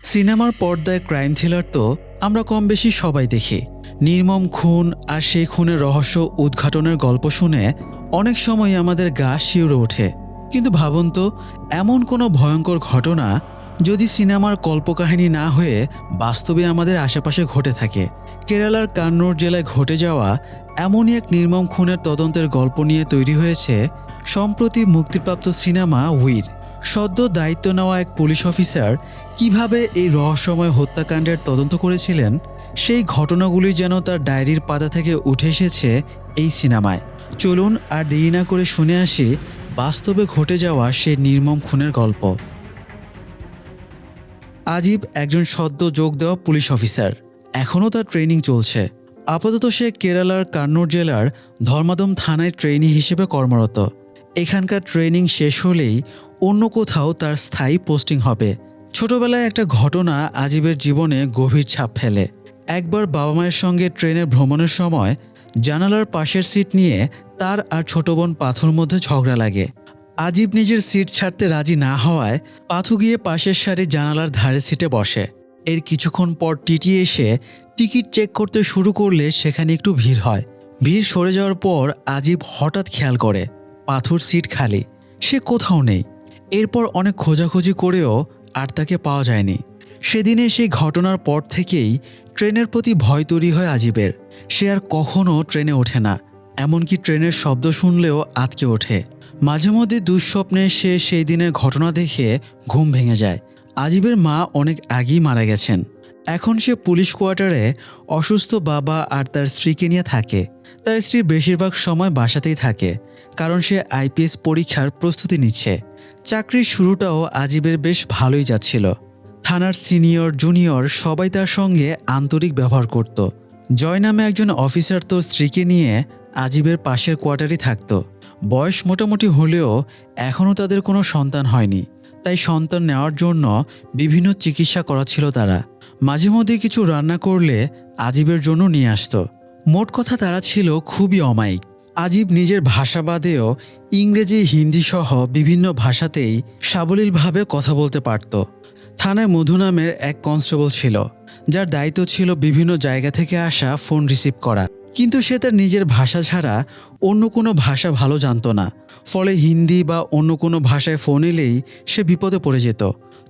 সিনেমার পর্দায় crime thriller তো আমরা কম বেশি সবাই দেখি। নির্মম খুন আর সেই খুনের রহস্য উদ্ঘাটনের গল্প শুনে অনেক সময় আমাদের গা শিউরে ওঠে। কিন্তু ভাবুন তো, এমন কোনো ভয়ঙ্কর ঘটনা যদি সিনেমার কল্পকাহিনী না হয়ে বাস্তবে আমাদের আশেপাশে ঘটে থাকে। কেরালার কান্নুর জেলায় ঘটে যাওয়া এমনই এক নির্মম খুনের তদন্তের গল্প নিয়ে তৈরি হয়েছে সম্প্রতি মুক্তিপ্রাপ্ত সিনেমা উইর। সদ্য দায়িত্ব নেওয়া এক পুলিশ অফিসার কিভাবে এই রহস্যময় হত্যাকাণ্ডের তদন্ত করেছিলেন, সেই ঘটনাগুলি যেন তার ডায়েরির পাতা থেকে উঠে এসেছে এই সিনেমায়। চলুন আর দেরি না করে শুনে আসি বাস্তবে ঘটে যাওয়া সেই নির্মম খুনের গল্প। আজিব একজন সদ্য যোগ দেওয়া পুলিশ অফিসার। এখনও তার ট্রেনিং চলছে। আপাতত সে কেরালার কান্নুর জেলার ধর্মাদম থানায় ট্রেনি হিসেবে কর্মরত। এখানকার ট্রেনিং শেষ হলেই অন্য কোথাও তার স্থায়ী পোস্টিং হবে। ছোটবেলায় একটা ঘটনা আজিবের জীবনে গভীর ছাপ ফেলে। একবার বাবা মায়ের সঙ্গে ট্রেনে ভ্রমণের সময় জানালার পাশের সিট নিয়ে তার আর ছোট বোন পাথুর মধ্যে ঝগড়া লাগে। আজিব নিজের সিট ছাড়তে রাজি না হওয়ায় পাথু গিয়ে পাশের সারি জানালার ধারে সিটে বসে। এর কিছুক্ষণ পর টিটি এসে টিকিট চেক করতে শুরু করলে সেখানে একটু ভিড় হয়। ভিড় সরে যাওয়ার পর আজিব হঠাৎ খেয়াল করে পাথুর সিট খালি, সে কোথাও নেই। এরপর অনেক খোঁজাখুঁজি করেও আর তাকে পাওয়া যায়নি। সেদিনে সেই ঘটনার পর থেকেই ট্রেনের প্রতি ভয় তৈরি হয় আজিবের। সে আর কখনো ট্রেনে ওঠে না, এমনকি ট্রেনের শব্দ শুনলেও আটকে ওঠে। মাঝে মধ্যে দুঃস্বপ্নে সে সেই দিনের ঘটনা দেখে ঘুম ভেঙে যায়। আজিবের মা অনেক আগেই মারা গেছেন। এখন সে পুলিশ কোয়ার্টারে অসুস্থ বাবা আর তার স্ত্রীকে নিয়ে থাকে। তার স্ত্রী বেশিরভাগ সময় বাসাতেই থাকে, কারণ সে আইপিএস পরীক্ষার প্রস্তুতি নিচ্ছে। চাকরির শুরুটাও আজিবের বেশ ভালোই যাচ্ছিল। থানার সিনিয়র জুনিয়র সবাই তার সঙ্গে আন্তরিক ব্যবহার করত। জয় নামে একজন অফিসার তো স্ত্রীকে নিয়ে আজিবের পাশের কোয়ার্টারই থাকত। বয়স মোটামুটি হলেও এখনও তাদের কোনো সন্তান হয়নি, তাই সন্তান নেওয়ার জন্য বিভিন্ন চিকিৎসা করাচ্ছিল তারা। মাঝে মধ্যে কিছু রান্না করলে আজিবের জন্য নিয়ে আসতো। মোট কথা তারা ছিল খুবই অমায়িক। আজিব নিজের ভাষা বাদেও ইংরেজি, হিন্দি সহ বিভিন্ন ভাষাতেই সাবলীলভাবে কথা বলতে পারত। থানায় মধু নামের এক কনস্টেবল ছিল, যার দায়িত্ব ছিল বিভিন্ন জায়গা থেকে আসা ফোন রিসিভ করা। কিন্তু সে তার নিজের ভাষা ছাড়া অন্য কোনো ভাষা ভালো জানত না। ফলে হিন্দি বা অন্য কোনো ভাষায় ফোন এলেই সে বিপদে পড়ে যেত।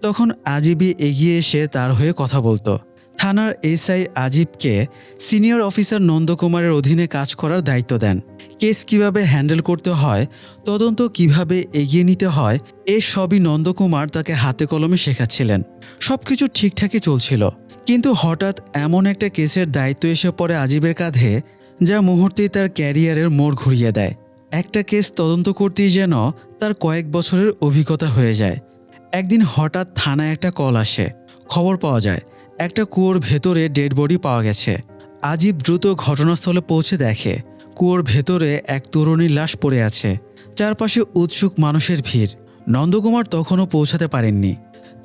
তখন আজিবই এগিয়ে এসে তার হয়ে কথা বলতো। থানার এসআই আজিবকে সিনিয়র অফিসার নন্দকুমারের অধীনে কাজ করার দায়িত্ব দেন। কেস কিভাবে হ্যান্ডেল করতে হয়, তদন্ত কিভাবে এগিয়ে নিতে হয়, এ সবই নন্দকুমার তাকে হাতে কলমে শেখাচ্ছিলেন। সবকিছু ঠিকঠাকই চলছিল, কিন্তু হঠাৎ এমন একটা কেসের দায়িত্ব এসে পড়ে আজিবের কাঁধে, যা মুহূর্তেই তার ক্যারিয়ারের মোড় ঘুরিয়ে দেয়। একটা কেস তদন্ত করতেই যেন তার কয়েক বছরের অভিজ্ঞতা হয়ে যায়। একদিন হঠাৎ থানায় একটা কল আসে। খবর পাওয়া যায় একটা কুয়োর ভেতরে ডেড বডি পাওয়া গেছে। আজিব দ্রুত ঘটনাস্থলে পৌঁছে দেখে কুয়োর ভেতরে এক তরুণীর লাশ পড়ে আছে। চারপাশে উৎসুক মানুষের ভিড়। নন্দকুমার তখনও পৌঁছাতে পারেননি,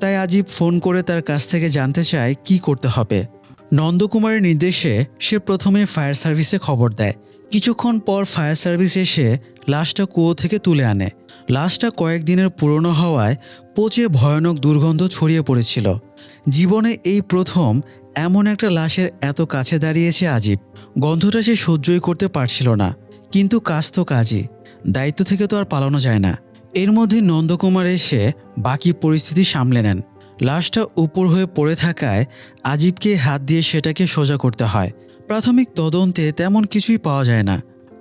তাই আজিব ফোন করে তার কাছ থেকে জানতে চায় কি করতে হবে। নন্দকুমারের নির্দেশে সে প্রথমে ফায়ার সার্ভিসে খবর দেয়। কিছুক্ষণ পর ফায়ার সার্ভিস এসে লাশটা কুয়ো থেকে তুলে আনে। লাশটা কয়েকদিনের পুরনো হওয়ায় পচে ভয়ানক দুর্গন্ধ ছড়িয়ে পড়েছিল। জীবনে এই প্রথম এমন একটা লাশের এত কাছে দাঁড়িয়েছে আজিব। গন্ধটা সে সহ্যই করতে পারছিল না, কিন্তু কাজ তো কাজই, দায়িত্ব থেকে তো আর পালানো যায় না। এর মধ্যে নন্দকুমার এসে বাকি পরিস্থিতি সামলে নেন। লাশটা উপর হয়ে পড়ে থাকায় আজিবকে হাত দিয়ে সেটাকে সোজা করতে হয়। প্রাথমিক তদন্তে তেমন কিছুই পাওয়া যায় না।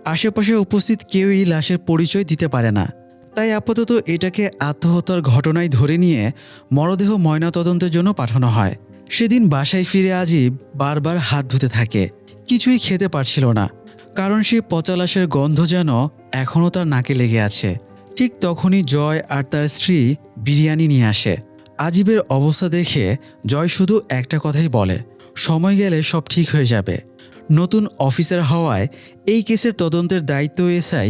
আশেপাশে উপস্থিত কেউই লাশের পরিচয় দিতে পারে না। তাই আপাতত এটাকে আত্মহত্যার ঘটনায় ধরে নিয়ে মরদেহ ময়নাতদন্তের জন্য পাঠানো হয়। সেদিন বাসায় ফিরে আজিব বারবার হাত ধুতে থাকে। কিছুই খেতে পারছিল না, কারণ সেই পচা লাশের গন্ধ যেন এখনও তার নাকে লেগে আছে। ঠিক তখনই জয় আর তার স্ত্রী বিরিয়ানি নিয়ে আসে। আজিবের অবস্থা দেখে জয় শুধু একটা কথাই বলে, সময় গেলে সব ঠিক হয়ে যাবে। নতুন অফিসার হওয়ায় এই কেসের তদন্তের দায়িত্ব এসআই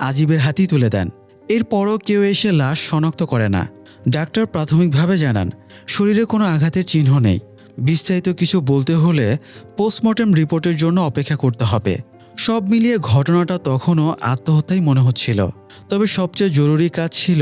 আজিবের হাতেই তুলে দেন। এরপরও কেউ এসে লাশ শনাক্ত করে না। ডাক্তার প্রাথমিকভাবে জানান শরীরে কোনো আঘাতের চিহ্ন নেই। বিস্তারিত কিছু বলতে হলে পোস্টমর্টেম রিপোর্টের জন্য অপেক্ষা করতে হবে। সব মিলিয়ে ঘটনাটা তখনও আত্মহত্যাই মনে হচ্ছিল। তবে সবচেয়ে জরুরি কাজ ছিল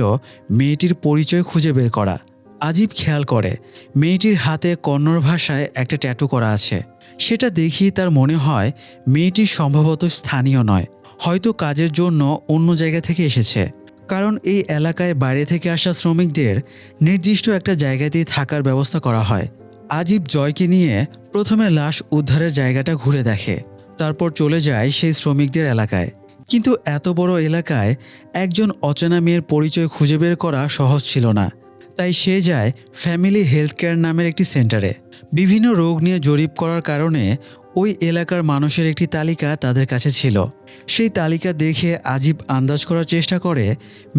মেয়েটির পরিচয় খুঁজে বের করা। আজিব খেয়াল করে মেয়েটির হাতে কন্নড় ভাষায় একটা ট্যাটু করা আছে। সেটা দেখেই তার মনে হয় মেয়েটি সম্ভবত স্থানীয় নয়, হয়তো কাজের জন্য অন্য জায়গা থেকে এসেছে। কারণ এই এলাকায় বাইরে থেকে আসা শ্রমিকদের নির্দিষ্ট একটা জায়গাতেই থাকার ব্যবস্থা করা হয়। আজিব জয়কে নিয়ে প্রথমে লাশ উদ্ধারের জায়গাটা ঘুরে দেখে, তারপর চলে যায় সেই শ্রমিকদের এলাকায়। কিন্তু এত বড় এলাকায় একজন অচেনা মেয়ের পরিচয় খুঁজে বের করা সহজ ছিল না। তাই সে যায় ফ্যামিলি হেলথ কেয়ার নামের একটি সেন্টারে। বিভিন্ন রোগ নিয়ে জরিপ করার কারণে ওই এলাকার মানুষের একটি তালিকা তাদের কাছে ছিল। সেই তালিকা দেখে আজিব আন্দাজ করার চেষ্টা করে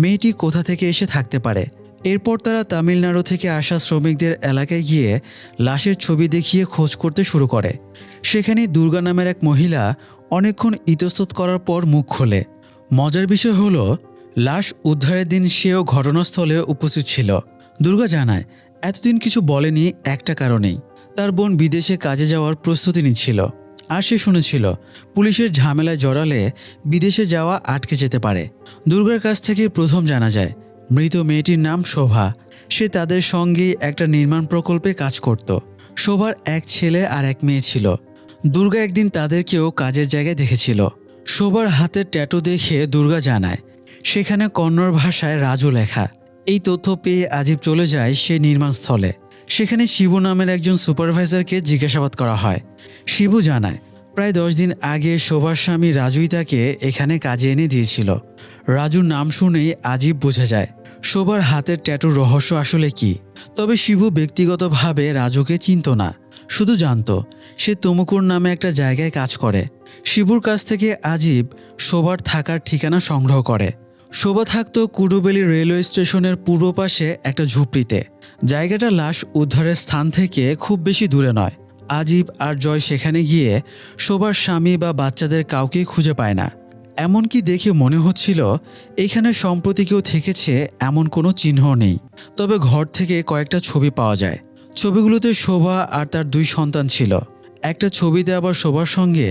মেয়েটি কোথা থেকে এসে থাকতে পারে। এরপর তারা তামিলনাড়ু থেকে আসা শ্রমিকদের এলাকায় গিয়ে লাশের ছবি দেখিয়ে খোঁজ করতে শুরু করে। সেখানে দুর্গা নামের এক মহিলা অনেকক্ষণ ইতস্তত করার পর মুখ খোলে। মজার বিষয় হলো, লাশ উদ্ধারের দিন সেও ঘটনাস্থলে উপস্থিত ছিল। দুর্গা জানায় এতদিন কিছু বলেনি একটা কারণেই, তার বোন বিদেশে কাজে যাওয়ার প্রস্তুতি নিচ্ছিল। আর সে শুনেছিল পুলিশের ঝামেলায় জড়ালে বিদেশে যাওয়া আটকে যেতে পারে। দুর্গার কাছ থেকে প্রথম জানা যায় মৃত মেয়েটির নাম শোভা। সে তাদের সঙ্গেই একটা নির্মাণ প্রকল্পে কাজ করত। শোভার এক ছেলে আর এক মেয়ে ছিল। দুর্গা একদিন তাদেরকেও কাজের জায়গায় দেখেছিল। শোভার হাতের ট্যাটু দেখে দুর্গা জানায় সেখানে কন্নড় ভাষায় রাজু লেখা। এই তথ্য পেয়ে আজিব চলে যায় সেই নির্মাণস্থলে। সেখানে শিবু নামের একজন সুপারভাইজারকে জিজ্ঞাসাবাদ করা হয়। শিবু জানায় প্রায় 10 দিন আগে শোভার স্বামী রাজুই তাকে এখানে কাজে এনে দিয়েছিল। রাজুর নাম শুনেই আজিব বোঝা যায় শোভার হাতের ট্যাটুর রহস্য আসলে কি। তবে শিবু ব্যক্তিগতভাবে রাজুকে চিনত না, শুধু জানত সে তুমকুর নামে একটা জায়গায় কাজ করে। শিবুর কাছ থেকে আজিব শোভার থাকার ঠিকানা সংগ্রহ করে। শোভা থাকত কুডুবেলি রেলওয়ে স্টেশনের পূর্ব পাশে একটা ঝুপড়িতে। জায়গাটা লাশ উদ্ধারের স্থান থেকে খুব বেশি দূরে নয়। আজিব আর জয় সেখানে গিয়ে শোভার স্বামী বা বাচ্চাদের কাউকেই খুঁজে পায় না। এমনকি দেখে মনে হচ্ছিল এখানে সম্প্রতি কেউ থেকেছে এমন কোনো চিহ্ন নেই। তবে ঘর থেকে কয়েকটা ছবি পাওয়া যায়। ছবিগুলোতে শোভা আর তার 2 সন্তান ছিল। একটা ছবিতে আবার শোভার সঙ্গে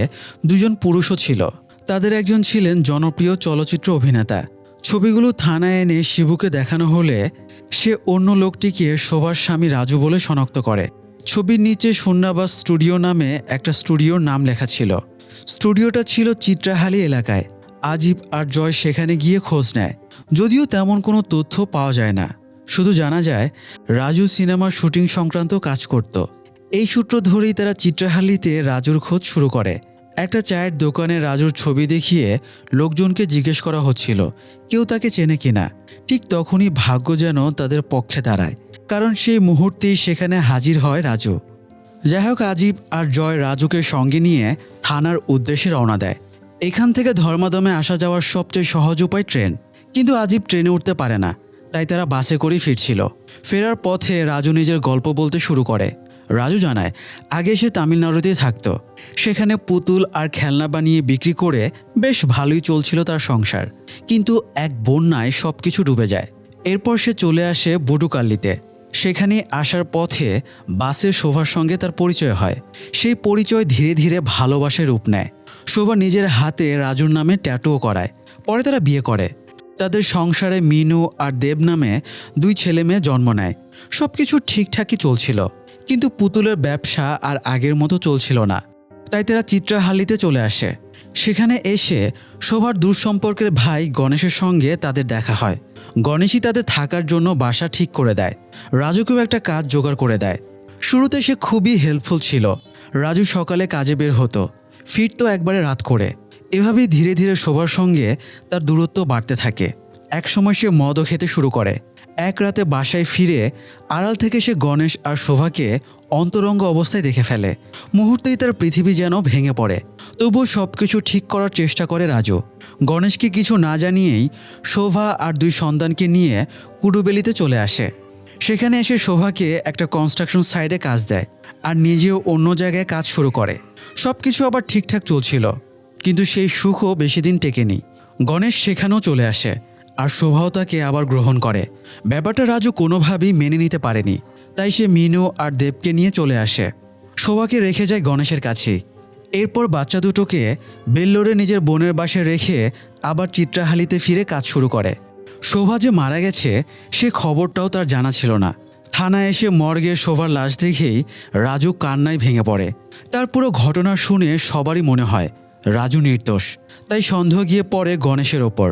2জন পুরুষও ছিল। তাদের একজন ছিলেন জনপ্রিয় চলচ্চিত্র অভিনেতা। ছবিগুলো থানায় এনে শিবুকে দেখানো হলে সে অন্য লোকটিকে শোভার স্বামী রাজু বলে শনাক্ত করে। ছবির নিচে শূন্যাবাস স্টুডিও নামে একটা স্টুডিওর নাম লেখা ছিল। স্টুডিওটা ছিল চিত্রাহালি এলাকায়। আজিব আর জয় সেখানে গিয়ে খোঁজ নেয়, যদিও তেমন কোনো তথ্য পাওয়া যায় না। শুধু জানা যায় রাজু সিনেমার শুটিং সংক্রান্ত কাজ করত। এই সূত্র ধরেই তারা চিত্রাহালিতে রাজুর খোঁজ শুরু করে। একটা চায়ের দোকানে রাজুর ছবি দেখিয়ে লোকজনকে জিজ্ঞেস করা হচ্ছিল কেউ তাকে চেনে কিনা। ঠিক তখনই ভাগ্য যেন তাদের পক্ষে দাঁড়ায়, কারণ সেই মুহূর্তেই সেখানে হাজির হয় রাজু। যাই হোক, আজিব আর জয় রাজুকে সঙ্গে নিয়ে থানার উদ্দেশ্যে রওনা দেয়। এখান থেকে ধর্মাদমে আসা যাওয়ার সবচেয়ে সহজ উপায় ট্রেন, কিন্তু আজিব ট্রেনে উঠতে পারে না, তাই তারা বাসে করেই ফিরছিল। ফেরার পথে রাজু নিজের গল্প বলতে শুরু করে। রাজু জানায় আগে সে তামিলনাড়ুতেই থাকতো। সেখানে পুতুল আর খেলনা বানিয়ে বিক্রি করে বেশ ভালোই চলছিল তার সংসার। কিন্তু এক বন্যায় সব কিছু ডুবে যায়। এরপর সে চলে আসে বডুকাল্লিতে। সেখানে আসার পথে বাসে শোভার সঙ্গে তার পরিচয় হয়। সেই পরিচয় ধীরে ধীরে ভালোবাসার রূপ নেয়। শোভা নিজের হাতে রাজুর নামে ট্যাটুও করায়। পরে তারা বিয়ে করে। তাদের সংসারে মিনু আর দেব নামে 2 ছেলে মেয়ে জন্ম নেয়। সব কিছু ঠিকঠাকই চলছিল, কিন্তু পুতুলের ব্যবসা আর আগের মতো চলছিল না। তাই তারা চিত্রাহালিতে চলে আসে। সেখানে এসে শোভার দূর সম্পর্কের ভাই গণেশের সঙ্গে তাদের দেখা হয়। গণেশই তাদের থাকার জন্য বাসা ঠিক করে দেয়। রাজুকেও একটা কাজ জোগাড় করে দেয়। শুরুতে সে খুবই হেল্পফুল ছিল। রাজু সকালে কাজে বের হতো, ফিরতো একবারে রাত করে। এভাবেই ধীরে ধীরে শোভার সঙ্গে তার দূরত্ব বাড়তে থাকে। একসময় সে মদও খেতে শুরু করে। এক রাতে বাসায় ফিরে আড়াল থেকে সে গণেশ আর শোভাকে অন্তরঙ্গ অবস্থায় দেখে ফেলে। মুহূর্তেই তার পৃথিবী যেন ভেঙে পড়ে। তবুও সব কিছু ঠিক করার চেষ্টা করে রাজু। গণেশকে কিছু না জানিয়েই শোভা আর 2 সন্তানকে নিয়ে কুডুবেলিতে চলে আসে। সেখানে এসে শোভাকে একটা কনস্ট্রাকশন সাইটে কাজ দেয় আর নিজেও অন্য জায়গায় কাজ শুরু করে। সব কিছু আবার ঠিকঠাক চলছিল, কিন্তু সেই সুখও বেশি দিন টেকেনি। গণেশ সেখানেও চলে আসে আর শোভাও তাকে আবার গ্রহণ করে। ব্যাপারটা রাজু কোনোভাবেই মেনে নিতে পারেনি, তাই সে মিনু আর দেবকে নিয়ে চলে আসে। শোভাকে রেখে যায় গণেশের কাছেই। এরপর বাচ্চা দুটোকে বেল্লোরে নিজের বোনের বাসায় রেখে আবার চিত্রাহালিতে ফিরে কাজ শুরু করে। শোভা যে মারা গেছে সে খবরটাও তার জানা ছিল না। থানায় এসে মর্গে শোভার লাশ দেখেই রাজু কান্নায় ভেঙে পড়ে। তার পুরো ঘটনা শুনে সবারই মনে হয় রাজু নির্দোষ, তাই সন্দেহ গিয়ে পড়ে গণেশের ওপর।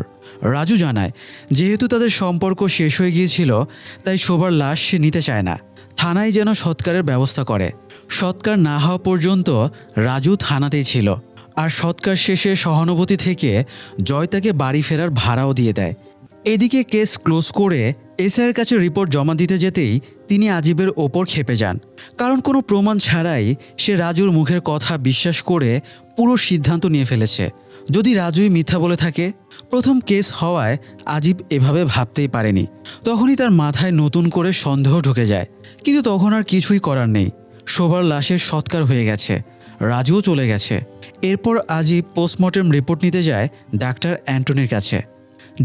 রাজু জানায় যেহেতু তাদের সম্পর্ক শেষ হয়ে গিয়েছিল, তাই শোভার লাশ সে নিতে চায় না, থানায় যেন সৎকারের ব্যবস্থা করে। সৎকার না হওয়া পর্যন্ত রাজু থানাতেই ছিল, আর সৎকার শেষে সহানুভূতি থেকে জয় তাকে বাড়ি ফেরার ভাড়াও দিয়ে দেয়। এদিকে কেস ক্লোজ করে এসআইয়ের কাছে রিপোর্ট জমা দিতে যেতেই তিনি আজিবের ওপর ক্ষেপে যান, কারণ কোনো প্রমাণ ছাড়াই সে রাজুর মুখের কথা বিশ্বাস করে পুরো সিদ্ধান্ত নিয়ে ফেলেছে। যদি রাজুই মিথ্যা বলে থাকে। প্রথম কেস হওয়ায় আজিব এভাবে ভাবতেই পারেনি। তখনই তার মাথায় নতুন করে সন্দেহ ঢুকে যায়, কিন্তু তখন আর কিছুই করার নেই। শোভার লাশের সৎকার হয়ে গেছে, রাজুও চলে গেছে। এরপর আজিব পোস্টমর্টেম রিপোর্ট নিতে যায় ডাক্তার অ্যান্টনির কাছে।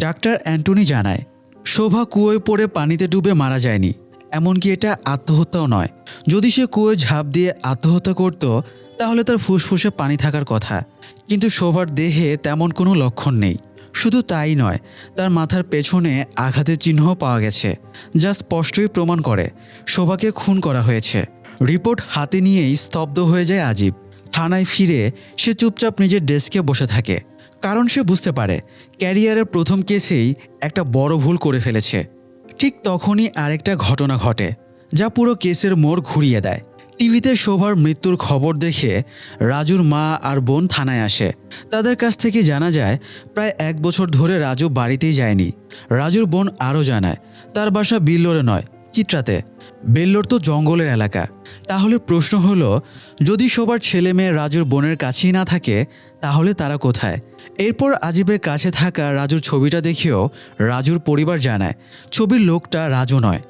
ডাক্তার অ্যান্টনি জানায় শোভা কুয়োয় পড়ে পানিতে ডুবে মারা যায়নি, এমনকি এটা আত্মহত্যাও নয়। যদি সে কুয়োয় ঝাঁপ দিয়ে আত্মহত্যা করত তাহলে তার ফুসফুসে পানি থাকার কথা, কিন্তু শোভার দেহে তেমন কোনো লক্ষণ নেই। শুধু তাই নয়, তার মাথার পেছনে আঘাতের চিহ্নও পাওয়া গেছে, যা স্পষ্টই প্রমাণ করে শোভাকে খুন করা হয়েছে। রিপোর্ট হাতে নিয়েই স্তব্ধ হয়ে যায় আজিব। থানায় ফিরে সে চুপচাপ নিজের ডেস্কে বসে থাকে, কারণ সে বুঝতে পারে ক্যারিয়ারের প্রথম কেসেই একটা বড় ভুল করে ফেলেছে। ঠিক তখনই আরেকটা ঘটনা ঘটে যা পুরো কেসের মোড় ঘুরিয়ে দেয়। টিভিতে শোভার মৃত্যুর খবর দেখে রাজুর মা আর বোন থানায় আসে। তাদের কাছ থেকে জানা যায় প্রায় 1 বছর ধরে রাজু বাড়িতেই যায়নি। রাজুর বোন আরও জানায় তার বাসা বিল্লোরে নয়, চিত্রাতে। বেল্লোর তো জঙ্গলের এলাকা। তাহলে প্রশ্ন হলো, যদি শোভার ছেলে মেয়ে রাজুর বোনের কাছেই না থাকে তাহলে তারা কোথায়? এরপর আজিবের কাছে থাকা রাজুর ছবিটা দেখেও রাজুর পরিবার জানায় ছবির লোকটা রাজু নয়,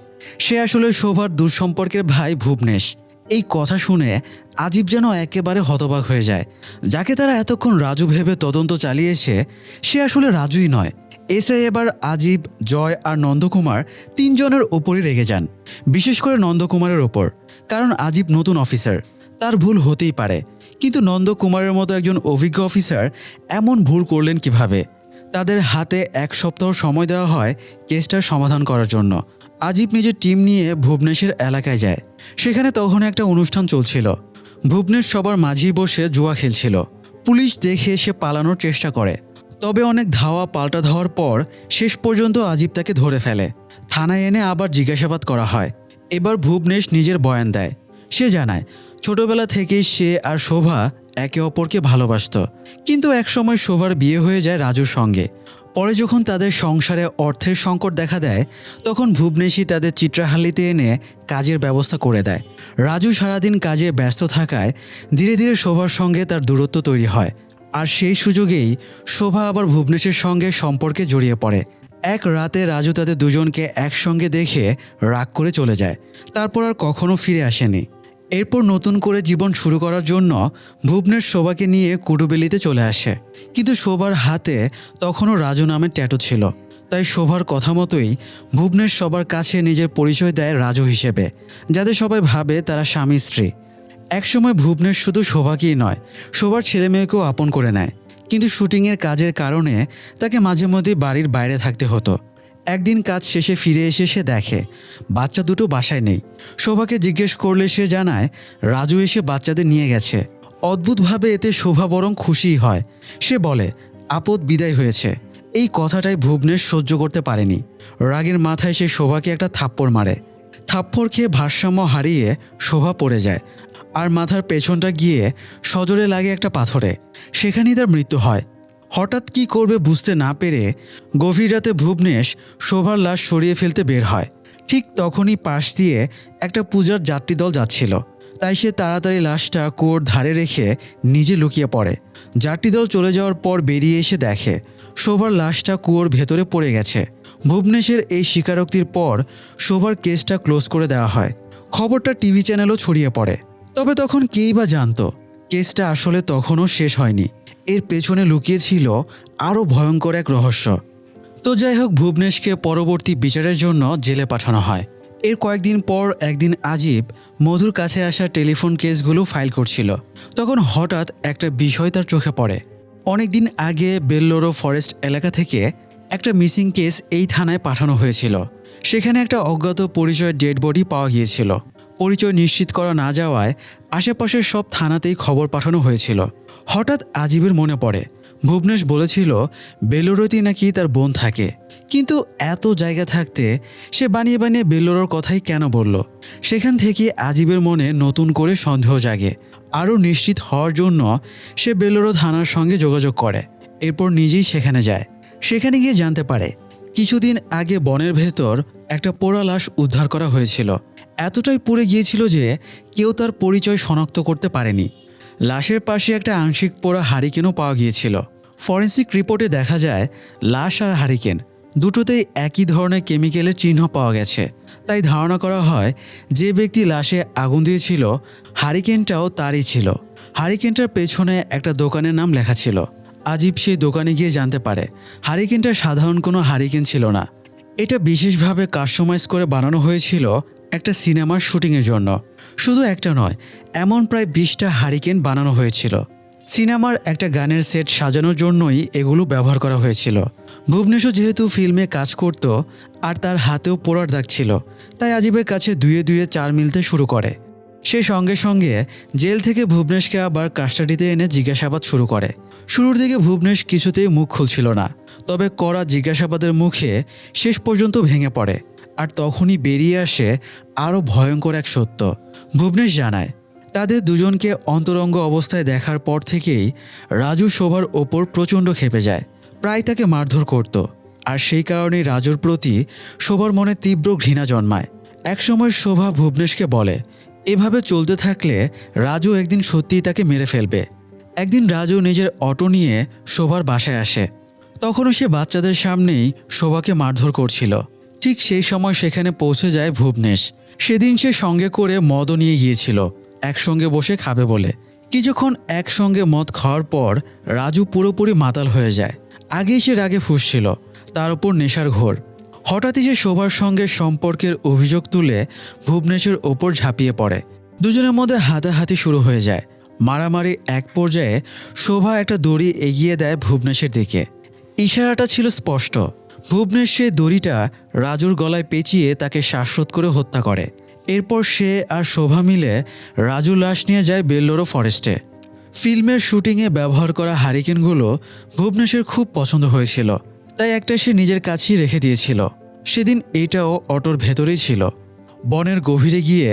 সে আসলে শোভার দূরসম্পর্কের ভাই ভুবনেশ। এই কথা শুনে আজিব যেন একেবারে হতবাক হয়ে যায়। যাকে তারা এতক্ষণ রাজু ভেবে তদন্ত চালিয়েছে সে আসলে রাজুই নয়। এসআই এবার আজিব, জয় আর নন্দকুমার 3 জনের ওপরই রেগে যান, বিশেষ করে নন্দকুমারের ওপর। কারণ আজিব নতুন অফিসার, তার ভুল হতেই পারে, কিন্তু নন্দকুমারের মতো একজন অভিজ্ঞ অফিসার এমন ভুল করলেন কিভাবে? তাদের হাতে 1 সপ্তাহ সময় দেওয়া হয় কেসটার সমাধান করার জন্য। আজিব নিজের টিম নিয়ে ভুবনেশের এলাকায় যায়। সেখানে তখন একটা অনুষ্ঠান চলছিল। ভুবনেশ সবার মাঝেই বসে জুয়া খেলছিল। পুলিশ দেখে সে পালানোর চেষ্টা করে, তবে অনেক ধাওয়া পাল্টা ধাওয়ার পর শেষ পর্যন্ত আজিব তাকে ধরে ফেলে। থানায় এনে আবার জিজ্ঞাসাবাদ করা হয়। এবার ভুবনেশ নিজের বয়ান দেয়। সে জানায় ছোটবেলা থেকেই সে আর শোভা একে অপরকে ভালোবাসত, কিন্তু একসময় শোভার বিয়ে হয়ে যায় রাজুর সঙ্গে। পরে যখন তাদের সংসারে অর্থের সংকট দেখা দেয় তখন ভুবনেশই তাদের চিত্রাহাল্লিতে এনে কাজের ব্যবস্থা করে দেয়। রাজু সারাদিন কাজে ব্যস্ত থাকায় ধীরে ধীরে শোভার সঙ্গে তার দূরত্ব তৈরি হয়, আর সেই সুযোগেই শোভা আবার ভুবনেশের সঙ্গে সম্পর্কে জড়িয়ে পড়ে। এক রাতে রাজু তাদের দুজনকে একসঙ্গে দেখে রাগ করে চলে যায়, তারপর আর কখনো ফিরে আসেনি। এরপর নতুন করে জীবন শুরু করার জন্য ভুবনেশ শোভাকে নিয়ে কুটুবেলিতে চলে আসে, কিন্তু শোভার হাতে তখনও রাজু নামের ট্যাটু ছিল। তাই শোভার কথা মতোই ভুবনেশ সবার কাছে নিজের পরিচয় দেয় রাজু হিসেবে, যাতে সবাই ভাবে তারা স্বামী স্ত্রী। একসময় ভুবনেশ শুধু শোভাকেই নয়, শোভার ছেলে মেয়েকেও আপন করে নেয়, কিন্তু শুটিংয়ের কাজের কারণে তাকে মাঝে মধ্যে বাড়ির বাইরে থাকতে হতো। একদিন কাজ শেষে ফিরে এসে সে দেখে বাচ্চা দুটো বাসায় নেই। শোভাকে জিজ্ঞেস করলে সে জানায় রাজু এসে বাচ্চাদের নিয়ে গেছে। অদ্ভুতভাবে এতে শোভা বরং খুশিই হয়। সে বলে আপদ বিদায় হয়েছে। এই কথাটাই ভুবনেশ সহ্য করতে পারেনি। রাগের মাথায় সে শোভাকে একটা থাপ্পড় মারে। থাপ্পড় খেয়ে ভারসাম্য হারিয়ে শোভা পড়ে যায়, আর মাথার পেছনটা গিয়ে সজোরে লাগে একটা পাথরে। সেখানেই তার মৃত্যু হয়। হঠাৎ কি করবে বুঝতে না পেরে গভীর রাতে ভুবনেশ শোভার লাশ সরিয়ে ফেলতে বের হয়। ঠিক তখনই পাশ দিয়ে একটা পূজার যাত্রী দল যাচ্ছিল, তাই সে তাড়াতাড়ি লাশটা কুয়োর ধারে রেখে নিজে লুকিয়ে পড়ে। যাত্রী দল চলে যাওয়ার পর বেরিয়ে এসে দেখে শোভার লাশটা কুয়োর ভেতরে পড়ে গেছে। ভুবনেশের এই স্বীকারোক্তির পর শোভার কেসটা ক্লোজ করে দেওয়া হয়। খবরটা টিভি চ্যানেলও ছড়িয়ে পড়ে। তবে তখন কেই বা জানতো কেসটা আসলে তখনও শেষ হয়নি। এর পেছনে লুকিয়ে ছিল আরও ভয়ঙ্কর এক রহস্য। তো যাই হোক, ভুবনেশকে পরবর্তী বিচারের জন্য জেলে পাঠানো হয়। এর কয়েকদিন পর একদিন আজিব মধুর কাছে আসা টেলিফোন কেসগুলো ফাইল করছিল। তখন হঠাৎ একটা বিষয় তার চোখে পড়ে। অনেকদিন আগে বেল্লোরো ফরেস্ট এলাকা থেকে একটা মিসিং কেস এই থানায় পাঠানো হয়েছিল। সেখানে একটা অজ্ঞাত পরিচয়ের ডেড বডি পাওয়া গিয়েছিল। পরিচয় নিশ্চিত করা না যাওয়ায় আশেপাশের সব থানাতেই খবর পাঠানো হয়েছিল। হঠাৎ আজিবের মনে পড়ে ভুবনেশ বলেছিল বেলুড়েতেই নাকি তার বোন থাকে, কিন্তু এত জায়গা থাকতে সে বানিয়ে বানিয়ে বেলুড়ের কথাই কেন বলল? সেখান থেকে আজিবের মনে নতুন করে সন্দেহ জাগে। আরও নিশ্চিত হওয়ার জন্য সে বেলুড় থানার সঙ্গে যোগাযোগ করে। এরপর নিজেই সেখানে যায়। সেখানে গিয়ে জানতে পারে কিছুদিন আগে বনের ভেতর একটা পোড়া লাশ উদ্ধার করা হয়েছিল। এতটাই পুড়ে গিয়েছিল যে কেউ তার পরিচয় শনাক্ত করতে পারেনি। লাশের পাশে একটা আংশিক পোড়া হারিকেনও পাওয়া গিয়েছিল। ফরেন্সিক রিপোর্টে দেখা যায় লাশ আর হারিকেন দুটোতেই একই ধরনের কেমিক্যালের চিহ্ন পাওয়া গেছে। তাই ধারণা করা হয় যে ব্যক্তি লাশে আগুন দিয়েছিল হারিকেনটাও তারই ছিল। হারিকেনটার পেছনে একটা দোকানের নাম লেখা ছিল। আজিব সেই দোকানে গিয়ে জানতে পারে হারিকেনটা সাধারণ কোনো হারিকেন ছিল না। এটা বিশেষভাবে কাস্টমাইজ করে বানানো হয়েছিল একটা সিনেমার শুটিংয়ের জন্য। শুধু একটা নয়, এমন প্রায় 20টা হারিকেন বানানো হয়েছিল। সিনেমার একটা গানের সেট সাজানোর জন্যই এগুলো ব্যবহার করা হয়েছিল। ভুবনেশও যেহেতু ফিল্মে কাজ করত আর তার হাতেও পোড়ার দাগ ছিল, তাই আজিবের কাছে দুয়ে দুয়ে 4 মিলতে শুরু করে। সে সঙ্গে সঙ্গে জেল থেকে ভুবনেশকে আবার কাস্টাডিতে এনে জিজ্ঞাসাবাদ শুরু করে। শুরুর দিকে ভুবনেশ কিছুতেই মুখ খুলছিল না, তবে কড়া জিজ্ঞাসাবাদের মুখে শেষ পর্যন্ত ভেঙে পড়ে। আর তখনই বেরিয়ে আসে আরও ভয়ঙ্কর এক সত্য। ভুবনেশ জানায় তাদের দুজনকে অন্তরঙ্গ অবস্থায় দেখার পর থেকেই রাজু শোভার ওপর প্রচণ্ড ক্ষেপে যায়, প্রায় তাকে মারধর করত। আর সেই কারণেই রাজুর প্রতি শোভার মনে তীব্র ঘৃণা জন্মায়। একসময় শোভা ভুবনেশকে বলে এভাবে চলতে থাকলে রাজু একদিন সত্যিই তাকে মেরে ফেলবে। একদিন রাজু নিজের অটো নিয়ে শোভার বাসায় আসে। তখনও সে বাচ্চাদের সামনেই শোভাকে মারধর করছিল। ঠিক সেই সময় সেখানে পৌঁছে যায় ভুবনেশ। সেদিন সে সঙ্গে করে মদও নিয়ে গিয়েছিল, একসঙ্গে বসে খাবে বলে। কিছুক্ষণ একসঙ্গে মদ খাওয়ার পর রাজু পুরোপুরি মাতাল হয়ে যায়। আগেই সে রাগে ফুঁসছিল, তার উপর নেশার ঘোর। হঠাৎই সে শোভার সঙ্গে সম্পর্কের অভিযোগ তুলে ভুবনেশের ওপর ঝাঁপিয়ে পড়ে। দুজনের মধ্যে হাতাহাতি শুরু হয়ে যায়। মারামারি এক পর্যায়ে শোভা একটা দড়ি এগিয়ে দেয় ভুবনেশের দিকে। ইশারাটা ছিল স্পষ্ট। ভুবনেশ সেই দড়িটা রাজুর গলায় পেঁচিয়ে তাকে শ্বাসরোধ করে হত্যা করে। এরপর সে আর শোভা মিলে রাজু লাশ নিয়ে যায় বেল্লোরো ফরেস্টে। ফিল্মের শুটিংয়ে ব্যবহার করা হারিকেনগুলো ভুবনেশের খুব পছন্দ হয়েছিল, তাই একটা সে নিজের কাছেই রেখে দিয়েছিল। সেদিন এটাও অটোর ভেতরেই ছিল। বনের গভীরে গিয়ে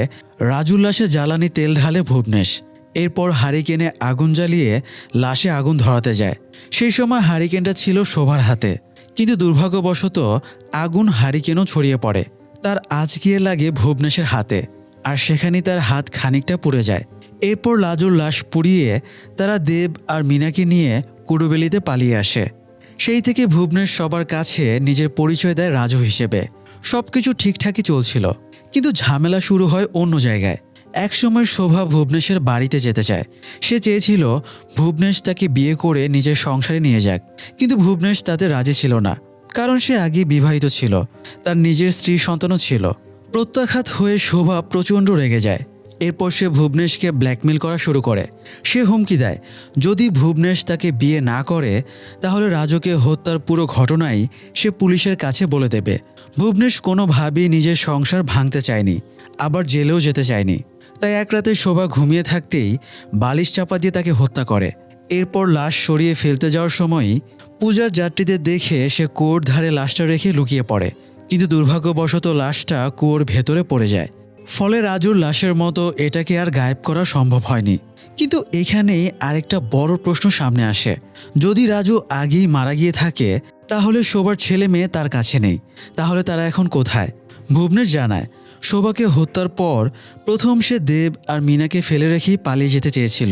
রাজুর লাশে জ্বালানি তেল ঢালে ভুবনেশ। এরপর হারিকেনে আগুন জ্বালিয়ে লাশে আগুন ধরাতে যায়। সেই সময় হারিকেনটা ছিল শোভার হাতে, কিন্তু দুর্ভাগ্যবশত আগুন হারিকেনও ছড়িয়ে পড়ে। তার আঁচ গিয়ে লাগে ভুবনেশের হাতে, আর সেখানেই তার হাত খানিকটা পুড়ে যায়। এরপর লাজুর লাশ পুড়িয়ে তারা দেব আর মিনাকে নিয়ে কুড়ুবেলিতে পালিয়ে আসে। সেই থেকে ভুবনেশ সবার কাছে নিজের পরিচয় দেয় রাজু হিসেবে। সবকিছু ঠিকঠাকই চলছিল, কিন্তু ঝামেলা শুরু হয় অন্য জায়গায়। একসময় শোভা ভুবনেশের বাড়িতে যেতে চায়। সে চেয়েছিল ভুবনেশ তাকে বিয়ে করে নিজের সংসারে নিয়ে যাক, কিন্তু ভুবনেশ তাতে রাজি ছিল না, কারণ সে আগে বিবাহিত ছিল, তার নিজের স্ত্রী সন্তানও ছিল। প্রত্যাঘাত হয়ে শোভা প্রচণ্ড রেগে যায়। এরপর সে ভুবনেশকে ব্ল্যাকমেল করা শুরু করে। সে হুমকি দেয় যদি ভুবনেশ তাকে বিয়ে না করে তাহলে রাজুকে হত্যার পুরো ঘটনাই সে পুলিশের কাছে বলে দেবে। ভুবনেশ কোনোভাবেই নিজের সংসার ভাঙতে চায়নি, আবার জেলেও যেতে চায়নি। তাই এক রাতে শোভা ঘুমিয়ে থাকতেই বালিশ চাপা দিয়ে তাকে হত্যা করে। এরপর লাশ সরিয়ে ফেলতে যাওয়ার সময়ই পূজার যাত্রীদের দেখে সে কুয়োর ধারে লাশটা রেখে লুকিয়ে পড়ে, কিন্তু দুর্ভাগ্যবশত লাশটা কুয়োর ভেতরে পড়ে যায়। ফলে রাজুর লাশের মতো এটাকে আর গায়েব করা সম্ভব হয়নি। কিন্তু এখানেই আরেকটা বড় প্রশ্ন সামনে আসে, যদি রাজু আগেই মারা গিয়ে থাকে তাহলে শোভার ছেলে মেয়ে তার কাছে নেই, তাহলে তারা এখন কোথায়? ভুবনেশ জানায় শোভাকে হত্যার পর প্রথম সে দেব আর মিনাকে ফেলে রেখেই পালিয়ে যেতে চেয়েছিল,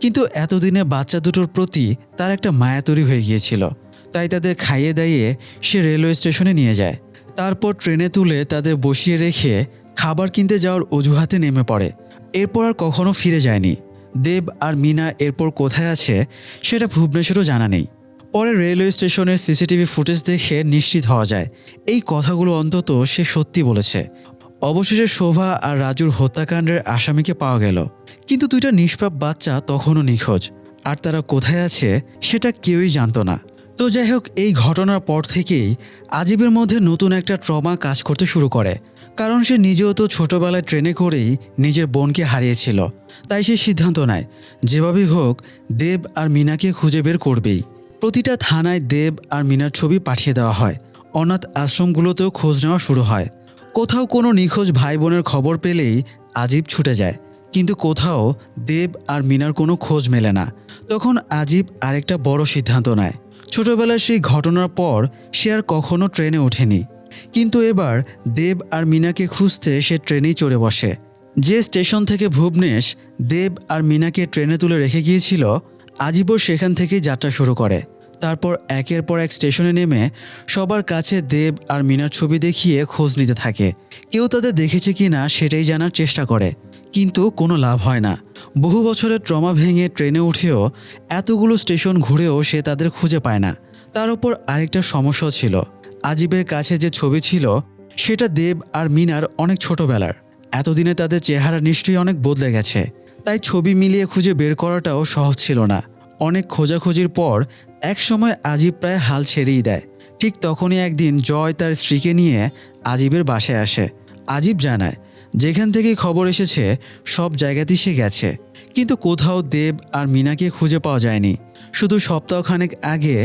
কিন্তু এতদিনে বাচ্চা দুটোর প্রতি তার একটা মায়া তৈরি হয়ে গিয়েছিল। তাই তাদের খাইয়ে দাইয়ে সে রেলওয়ে স্টেশনে নিয়ে যায়। তারপর ট্রেনে তুলে তাদের বসিয়ে রেখে খাবার কিনতে যাওয়ার অজুহাতে নেমে পড়ে। এরপর আর কখনো ফিরে যায়নি। দেব আর মিনা এরপর কোথায় আছে সেটা ভুবনেশেরও জানা নেই। পরে রেলওয়ে স্টেশনের সিসিটিভি ফুটেজ দেখে নিশ্চিত হওয়া যায় এই কথাগুলো অন্তত সে সত্যি বলেছে। অবশেষে শোভা আর রাজুর হত্যাকাণ্ডের আসামিকে পাওয়া গেল, কিন্তু দুইটা নিষ্পাপ বাচ্চা তখনও নিখোঁজ। আর তারা কোথায় আছে সেটা কেউই জানতো না। তো যাই হোক, এই ঘটনার পর থেকেই আজিবের মধ্যে নতুন একটা ট্রমা কাজ করতে শুরু করে। কারণ সে নিজেও তো ছোটবেলায় ট্রেনে করেই নিজের বোনকে হারিয়েছিল। তাই সে সিদ্ধান্ত নেয় যেভাবেই হোক দেব আর মিনাকে খুঁজে বের করবেই। প্রতিটা থানায় দেব আর মিনার ছবি পাঠিয়ে দেওয়া হয়। অনাথ আশ্রমগুলোতেও খোঁজ নেওয়া শুরু হয়। কোথাও কোনো নিখোঁজ ভাই বোনের খবর পেলেই আজিব ছুটে যায়, কিন্তু কোথাও দেব আর মিনার কোনো খোঁজ মেলে না। তখন আজিব আরেকটা বড় সিদ্ধান্ত নেয়। ছোটবেলার সেই ঘটনার পর সে আর কখনো ট্রেনে ওঠেনি, কিন্তু এবার দেব আর মিনাকে খুঁজতে সে ট্রেনেই চড়ে বসে। যে স্টেশন থেকে ভুবনেশ দেব আর মিনাকে ট্রেনে তুলে রেখে গিয়েছিল, আজিবও সেখান থেকেই যাত্রা শুরু করে। তারপর একের পর এক স্টেশনে নেমে সবার কাছে দেব আর মিনার ছবি দেখিয়ে খোঁজ নিতে থাকে। কেউ তাদের দেখেছে কি না সেটাই জানার চেষ্টা করে, কিন্তু কোনো লাভ হয় না। বহু বছরের ট্রমা ভেঙে ট্রেনে উঠেও এতগুলো স্টেশন ঘুরেও সে তাদের খুঁজে পায় না। তার উপর আরেকটা সমস্যা ছিল, আজিবের কাছে যে ছবি ছিল সেটা দেব আর মিনার অনেক ছোটবেলার। এতদিনে তাদের চেহারা নিশ্চয়ই অনেক বদলে গেছে, তাই ছবি মিলিয়ে খুঁজে বের করাটাও সহজ ছিল না। অনেক খোঁজাখুঁজির পর এক সময় আজিব প্রায় হাল ছেড়েই দেয়। ঠিক তখনই একদিন জয় তার স্ত্রীকে নিয়ে আজিবের বাসায় আসে। আজিব জানায় যেখান থেকেই খবর এসেছে সব জায়গাতেই সে গেছে, কিন্তু কোথাও দেব আর মিনাকে খুঁজে পাওয়া যায়নি। শুধু সপ্তাহখানেক আগে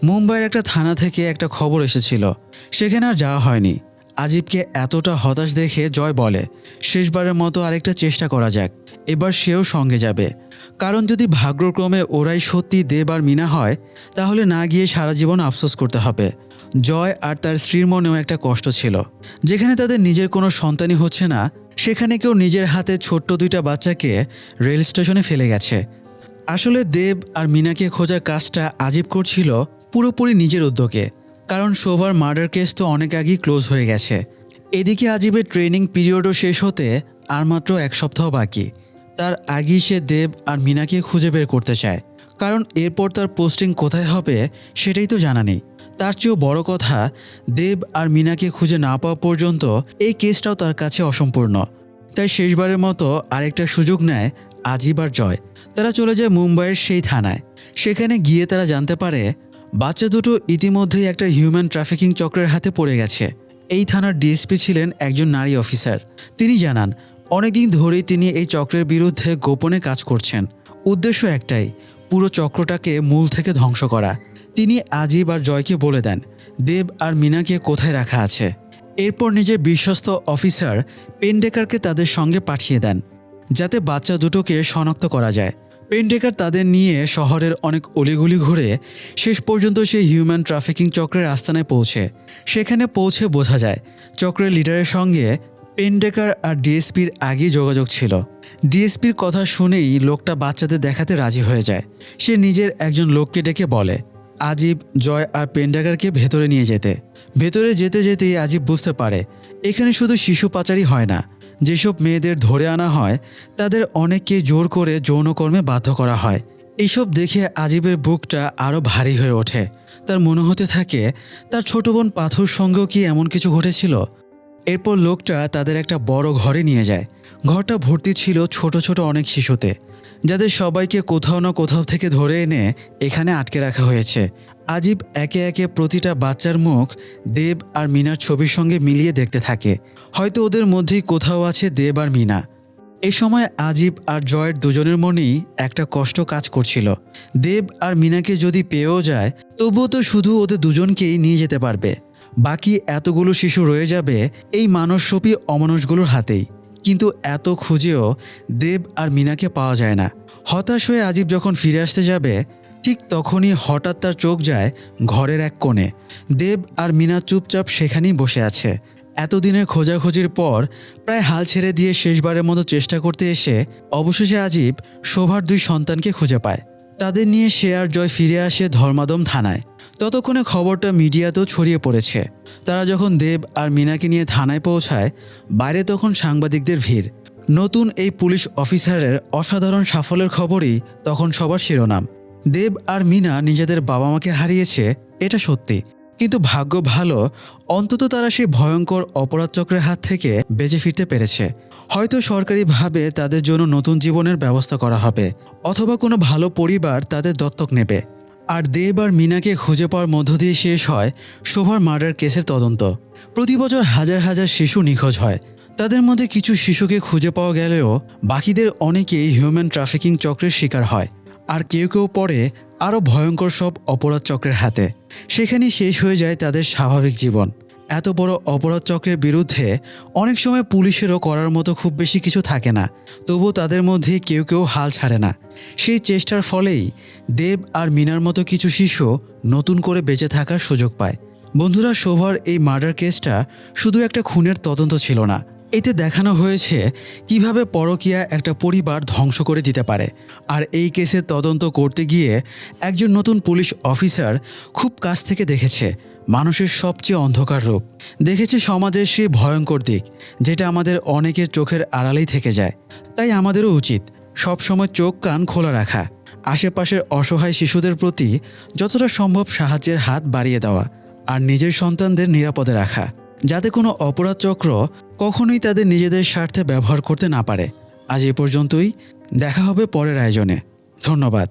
মুম্বাইয়ের একটা থানা থেকে একটা খবর এসেছিল, সেখানে আর যাওয়া হয়নি। আজিবকে এতটা হতাশ দেখে জয় বলে শেষবারের মতো আরেকটা চেষ্টা করা যাক, এবার সেও সঙ্গে যাবে। কারণ যদি ভাগ্যক্রমে ওরাই সত্যি দেব আর মিনা হয়, তাহলে না গিয়ে সারা জীবন আফসোস করতে হবে। জয় আর তার স্ত্রীর মনেও একটা কষ্ট ছিল। যেখানে তাদের নিজের কোনো সন্তানই হচ্ছে না, সেখানে কেউ নিজের হাতে ছোট্ট দুইটা বাচ্চাকে রেল স্টেশনে ফেলে গেছে। আসলে দেব আর মিনাকে খোঁজার কাজটা আজিব করছিল পুরোপুরি নিজের উদ্যোগে, কারণ শোভার মার্ডার কেস তো অনেক আগেই ক্লোজ হয়ে গেছে। এদিকে আজিবের ট্রেনিং পিরিয়ডও শেষ হতে আর মাত্র এক সপ্তাহ বাকি। তার আগেই সে দেব আর মিনাকে খুঁজে বের করতে চায়, কারণ এরপর তার পোস্টিং কোথায় হবে সেটাই তো জানা নেই। তার চেয়েও বড় কথা, দেব আর মিনাকে খুঁজে না পাওয়া পর্যন্ত এই কেসটাও তার কাছে অসম্পূর্ণ। তাই শেষবারের মতো আরেকটা সুযোগ নেয় আজিব আর জয়। তারা চলে যায় মুম্বাইয়ের সেই থানায়। সেখানে গিয়ে তারা জানতে পারে বাচ্চা দুটো ইতিমধ্যেই একটা হিউম্যান ট্রাফিকিং চক্রের হাতে পড়ে গেছে। এই থানার ডিএসপি ছিলেন একজন নারী অফিসার। তিনি জানান অনেকদিন ধরেই তিনি এই চক্রের বিরুদ্ধে গোপনে কাজ করছেন। উদ্দেশ্য একটাই, পুরো চক্রটাকে মূল থেকে ধ্বংস করা। তিনি আজিব আর জয়কে বলে দেন দেব আর মিনাকে কোথায় রাখা আছে। এরপর নিজের বিশ্বস্ত অফিসার পেনডেকারকে তাদের সঙ্গে পাঠিয়ে দেন, যাতে বাচ্চা দুটোকে শনাক্ত করা যায়। পেনডেকার তাদের নিয়ে শহরের অনেক অলিগলি ঘুরে শেষ পর্যন্ত সেই হিউম্যান ট্রাফিকিং চক্রের আস্তানায় পৌঁছে। সেখানে পৌঁছে বোঝা যায় চক্রের লিডারের সঙ্গে পেনডেকার আর ডিএসপির আগেই যোগাযোগ ছিল। ডিএসপির কথা শুনেই লোকটা বাচ্চাদের দেখাতে রাজি হয়ে যায়। সে নিজের একজন লোককে ডেকে বলে আজিব, জয় আর পেনডেকারকে ভেতরে নিয়ে যেতে। ভেতরে যেতে যেতেই আজিব বুঝতে পারে এখানে শুধু শিশু পাচারই হয় না, যেসব মেয়েদের ধরে আনা হয় তাদের অনেককে জোর করে যৌনকর্মে বাধ্য করা হয়। এইসব দেখে আজিবের বুকটা আরও ভারী হয়ে ওঠে। তার মনে হতে থাকে তার ছোট বোন পাথুর সঙ্গেও কি এমন কিছু ঘটেছিল। এরপর লোকটা তাদের একটা বড় ঘরে নিয়ে যায়। ঘরটা ভর্তি ছিল ছোট ছোট অনেক শিশুতে, যাদের সবাইকে কোথাও না কোথাও থেকে ধরে এনে এখানে আটকে রাখা হয়েছে। আজিব একে একে প্রতিটা বাচ্চার মুখ দেব আর মিনার ছবির সঙ্গে মিলিয়ে দেখতে থাকে। হয়তো ওদের মধ্যেই কোথাও আছে দেব আর মিনা। এই সময় আজিব আর জয়ের দুজনের মনেই একটা কষ্ট কাজ করছিল। দেব আর মিনাকে যদি পেয়েও যায়, তবুও তো শুধু ওদের দুজনকেই নিয়ে যেতে পারবে। বাকি এতগুলো শিশু রয়ে যাবে এই মানসরূপী অমানুষগুলোর হাতেই। কিন্তু এত খুঁজেও দেব আর মিনাকে পাওয়া যায় না। হতাশ হয়ে আজিব যখন ফিরে আসতে যাবে, ঠিক তখনই হঠাৎ তার চোখ যায় ঘরের এক কোণে। দেব আর মিনা চুপচাপ সেখানেই বসে আছে। এতদিনের খোঁজাখুঁজির পর প্রায় হাল ছেড়ে দিয়ে শেষবারের মতো চেষ্টা করতে এসে অবশেষে আজিব শোভার দুই সন্তানকে খুঁজে পায়। তাদের নিয়ে সে আর জয় ফিরে আসে ধর্মাদম থানায়। ততক্ষণে খবরটা মিডিয়াতেও ছড়িয়ে পড়েছে। তারা যখন দেব আর মিনাকে নিয়ে থানায় পৌঁছায়, বাইরে তখন সাংবাদিকদের ভিড়। নতুন এই পুলিশ অফিসারের অসাধারণ সাফল্যের খবরই তখন সবার শিরোনাম। দেব আর মিনা নিজেদের বাবা মাকে হারিয়েছে, এটা সত্যি, কিন্তু ভাগ্য ভালো অন্তত তারা সেই ভয়ঙ্কর অপরাধ চক্রের হাত থেকে বেঁচে ফিরতে পেরেছে। হয়তো সরকারিভাবে তাদের জন্য নতুন জীবনের ব্যবস্থা করা হবে, অথবা কোনো ভালো পরিবার তাদের দত্তক নেবে। আর দেব আর মিনাকে খুঁজে পাওয়ার মধ্য দিয়ে শেষ হয় শোভার মার্ডার কেসের তদন্ত। প্রতি বছর হাজার হাজার শিশু নিখোঁজ হয়। তাদের মধ্যে কিছু শিশুকে খুঁজে পাওয়া গেলেও বাকিদের অনেকেই হিউম্যান ট্রাফিকিং চক্রের শিকার হয়। আর কেউ কেউ পড়ে আরও ভয়ঙ্কর সব অপরাধ চক্রের হাতে। সেখানেই শেষ হয়ে যায় তাদের স্বাভাবিক জীবন। এত বড় অপরাধ চক্রের বিরুদ্ধে অনেক সময় পুলিশেরও করার মতো খুব বেশি কিছু থাকে না, তবুও তাদের মধ্যে কেউ কেউ হাল ছাড়ে না। সেই চেষ্টার ফলেই দেব আর মিনার মতো কিছু শিশু নতুন করে বেঁচে থাকার সুযোগ পায়। বন্ধুরা, শোভার এই মার্ডার কেসটা শুধু একটা খুনের তদন্ত ছিল না, এতে দেখানো হয়েছে কিভাবে পরকীয়া একটা পরিবার ধ্বংস করে দিতে পারে। আর এই কেসের তদন্ত করতে গিয়ে একজন নতুন পুলিশ অফিসার খুব কাছ থেকে দেখেছে মানুষের সবচেয়ে অন্ধকার রূপ, দেখেছে সমাজের সেই ভয়ঙ্কর দিক যেটা আমাদের অনেকের চোখের আড়ালেই থেকে যায়। তাই আমাদেরও উচিত সবসময় চোখ কান খোলা রাখা, আশেপাশের অসহায় শিশুদের প্রতি যতটা সম্ভব সাহায্যের হাত বাড়িয়ে দেওয়া, আর নিজের সন্তানদের নিরাপদে রাখা, যাতে কোনো অপরাধ চক্র কখনোই তাদের নিজেদের স্বার্থে ব্যবহার করতে না পারে। আজ এই পর্যন্তই, দেখা হবে পরের আয়োজনে। ধন্যবাদ।